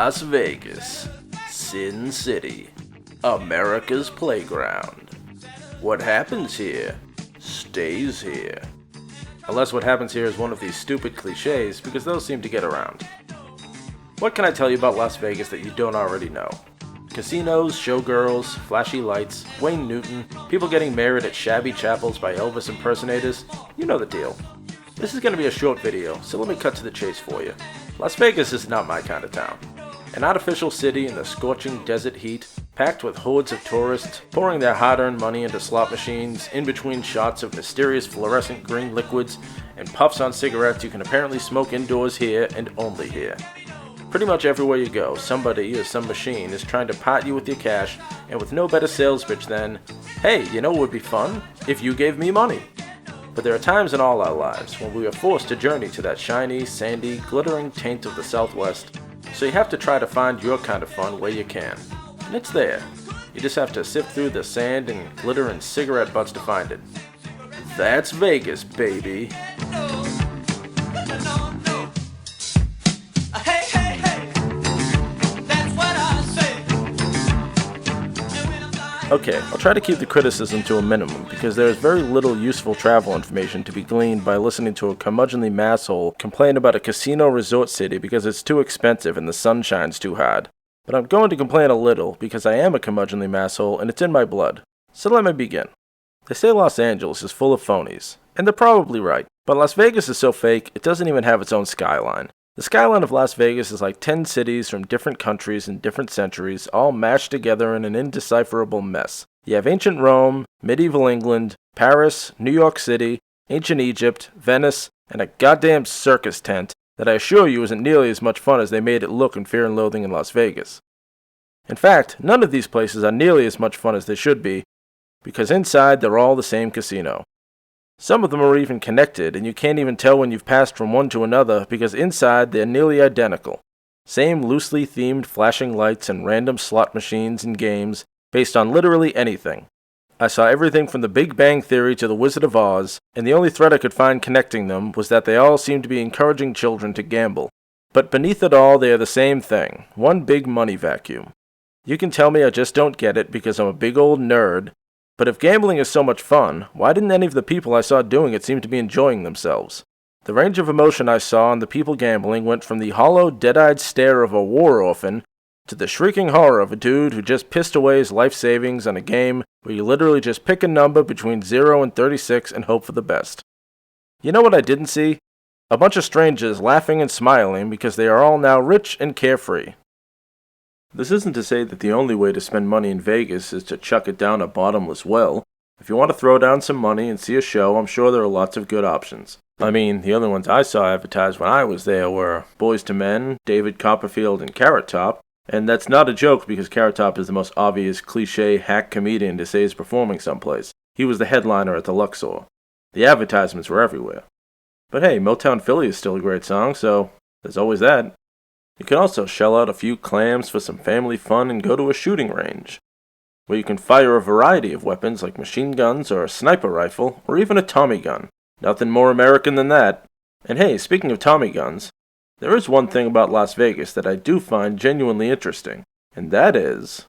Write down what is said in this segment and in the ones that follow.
Las Vegas, Sin City, America's playground. What happens here, stays here. Unless what happens here is one of these stupid cliches, because those seem to get around. What can I tell you about Las Vegas that you don't already know? Casinos, showgirls, flashy lights, Wayne Newton, people getting married at shabby chapels by Elvis impersonators. You know the deal. This is going to be a short video, so let me cut to the chase for you. Las Vegas is not my kind of town. An artificial city in the scorching desert heat, packed with hordes of tourists, pouring their hard-earned money into slot machines, in between shots of mysterious fluorescent green liquids, and puffs on cigarettes you can apparently smoke indoors here and only here. Pretty much everywhere you go, somebody or some machine is trying to pot you with your cash, and with no better sales pitch than, hey, you know what would be fun? If you gave me money. But there are times in all our lives when we are forced to journey to that shiny, sandy, glittering taint of the Southwest, so you have to try to find your kind of fun where you can. And it's there. You just have to sift through the sand and glitter and cigarette butts to find it. That's Vegas, baby. Okay, I'll try to keep the criticism to a minimum, because there is very little useful travel information to be gleaned by listening to a curmudgeonly masshole complain about a casino resort city because it's too expensive and the sun shines too hard. But I'm going to complain a little, because I am a curmudgeonly masshole and it's in my blood. So let me begin. They say Los Angeles is full of phonies, and they're probably right, but Las Vegas is so fake it doesn't even have its own skyline. The skyline of Las Vegas is like 10 cities from different countries and different centuries, all mashed together in an indecipherable mess. You have ancient Rome, medieval England, Paris, New York City, ancient Egypt, Venice, and a goddamn circus tent that I assure you isn't nearly as much fun as they made it look in Fear and Loathing in Las Vegas. In fact, none of these places are nearly as much fun as they should be, because inside they're all the same casino. Some of them are even connected, and you can't even tell when you've passed from one to another because inside they're nearly identical. Same loosely themed flashing lights and random slot machines and games based on literally anything. I saw everything from the Big Bang Theory to the Wizard of Oz, and the only thread I could find connecting them was that they all seemed to be encouraging children to gamble. But beneath it all, they are the same thing, one big money vacuum. You can tell me I just don't get it because I'm a big old nerd, but if gambling is so much fun, why didn't any of the people I saw doing it seem to be enjoying themselves? The range of emotion I saw in the people gambling went from the hollow, dead-eyed stare of a war orphan to the shrieking horror of a dude who just pissed away his life savings on a game where you literally just pick a number between 0 and 36 and hope for the best. You know what I didn't see? A bunch of strangers laughing and smiling because they are all now rich and carefree. This isn't to say that the only way to spend money in Vegas is to chuck it down a bottomless well. If you want to throw down some money and see a show, I'm sure there are lots of good options. I mean, the only ones I saw advertised when I was there were Boys to Men, David Copperfield, and Carrot Top. And that's not a joke because Carrot Top is the most obvious cliché hack comedian to say is performing someplace. He was the headliner at the Luxor. The advertisements were everywhere. But hey, Motown Philly is still a great song, so there's always that. You can also shell out a few clams for some family fun and go to a shooting range, where you can fire a variety of weapons like machine guns or a sniper rifle or even a Tommy gun. Nothing more American than that. And hey, speaking of Tommy guns, there is one thing about Las Vegas that I do find genuinely interesting, and that is...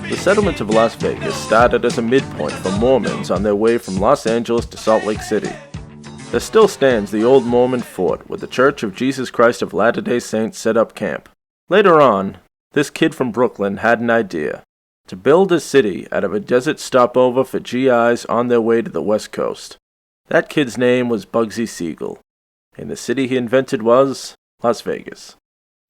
The settlement of Las Vegas started as a midpoint for Mormons on their way from Los Angeles to Salt Lake City. There still stands the old Mormon fort where the Church of Jesus Christ of Latter-day Saints set up camp. Later on, this kid from Brooklyn had an idea, to build a city out of a desert stopover for GIs on their way to the West Coast. That kid's name was Bugsy Siegel, and the city he invented was Las Vegas.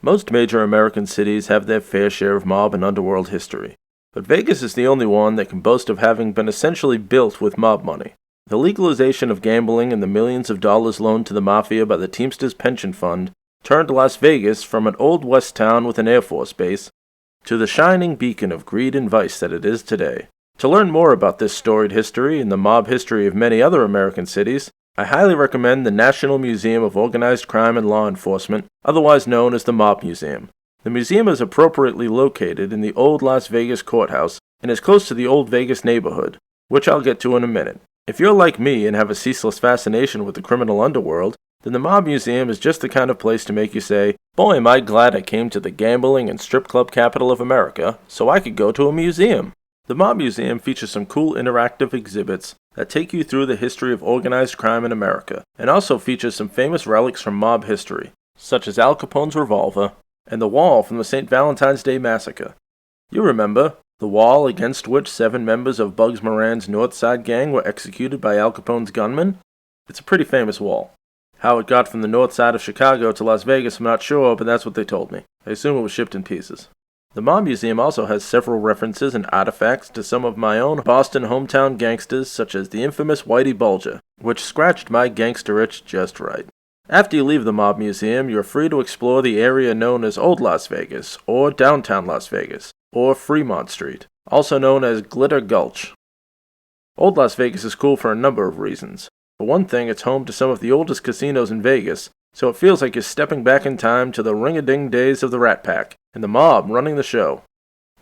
Most major American cities have their fair share of mob and underworld history. But Vegas is the only one that can boast of having been essentially built with mob money. The legalization of gambling and the millions of dollars loaned to the mafia by the Teamsters Pension Fund turned Las Vegas from an old west town with an Air Force base to the shining beacon of greed and vice that it is today. To learn more about this storied history and the mob history of many other American cities, I highly recommend the National Museum of Organized Crime and Law Enforcement, otherwise known as the Mob Museum. The museum is appropriately located in the old Las Vegas courthouse, and is close to the old Vegas neighborhood, which I'll get to in a minute. If you're like me and have a ceaseless fascination with the criminal underworld, then the Mob Museum is just the kind of place to make you say, boy, am I glad I came to the gambling and strip club capital of America, so I could go to a museum. The Mob Museum features some cool interactive exhibits that take you through the history of organized crime in America, and also features some famous relics from mob history, such as Al Capone's revolver and the wall from the St. Valentine's Day Massacre. You remember, the wall against which 7 members of Bugs Moran's North Side gang were executed by Al Capone's gunmen? It's a pretty famous wall. How it got from the north side of Chicago to Las Vegas I'm not sure, but that's what they told me. I assume it was shipped in pieces. The Mob Museum also has several references and artifacts to some of my own Boston hometown gangsters, such as the infamous Whitey Bulger, which scratched my gangster itch just right. After you leave the Mob Museum, you're free to explore the area known as Old Las Vegas, or Downtown Las Vegas, or Fremont Street, also known as Glitter Gulch. Old Las Vegas is cool for a number of reasons. For one thing, it's home to some of the oldest casinos in Vegas, so it feels like you're stepping back in time to the ring-a-ding days of the Rat Pack, and the mob running the show.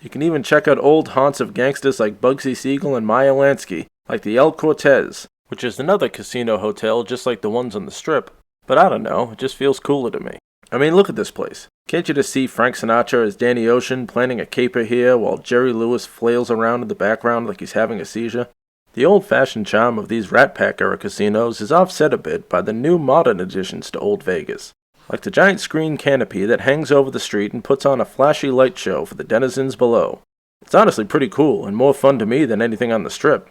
You can even check out old haunts of gangsters like Bugsy Siegel and Maya Lansky, like the El Cortez, which is another casino hotel just like the ones on the Strip. But I don't know, it just feels cooler to me. I mean, look at this place. Can't you just see Frank Sinatra as Danny Ocean planning a caper here while Jerry Lewis flails around in the background like he's having a seizure? The old-fashioned charm of these Rat Pack-era casinos is offset a bit by the new modern additions to Old Vegas, like the giant screen canopy that hangs over the street and puts on a flashy light show for the denizens below. It's honestly pretty cool and more fun to me than anything on the Strip.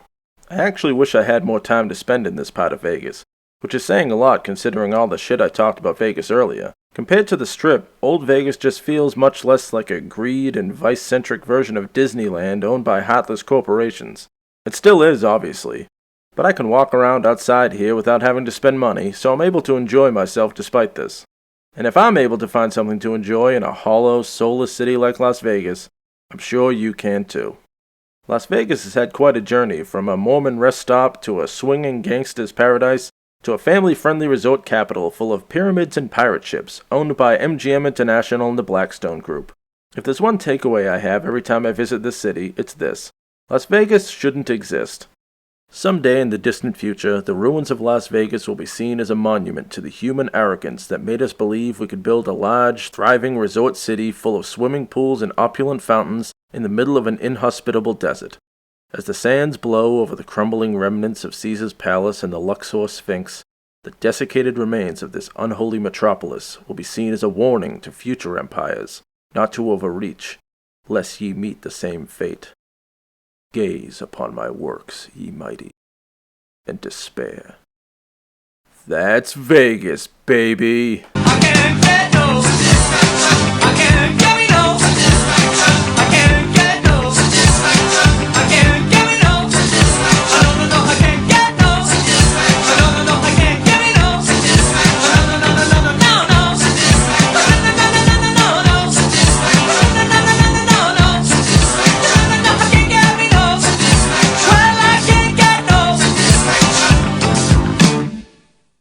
I actually wish I had more time to spend in this part of Vegas, which is saying a lot considering all the shit I talked about Vegas earlier. Compared to the Strip, Old Vegas just feels much less like a greed and vice-centric version of Disneyland owned by heartless corporations. It still is, obviously, but I can walk around outside here without having to spend money, so I'm able to enjoy myself despite this. And if I'm able to find something to enjoy in a hollow, soulless city like Las Vegas, I'm sure you can too. Las Vegas has had quite a journey, from a Mormon rest stop to a swinging gangster's paradise to a family-friendly resort capital full of pyramids and pirate ships owned by MGM International and the Blackstone Group. If there's one takeaway I have every time I visit this city, it's this. Las Vegas shouldn't exist. Someday in the distant future, the ruins of Las Vegas will be seen as a monument to the human arrogance that made us believe we could build a large, thriving resort city full of swimming pools and opulent fountains in the middle of an inhospitable desert. As the sands blow over the crumbling remnants of Caesar's Palace and the Luxor Sphinx, the desiccated remains of this unholy metropolis will be seen as a warning to future empires, not to overreach, lest ye meet the same fate. Gaze upon my works, ye mighty, and despair. That's Vegas, baby! I can't get no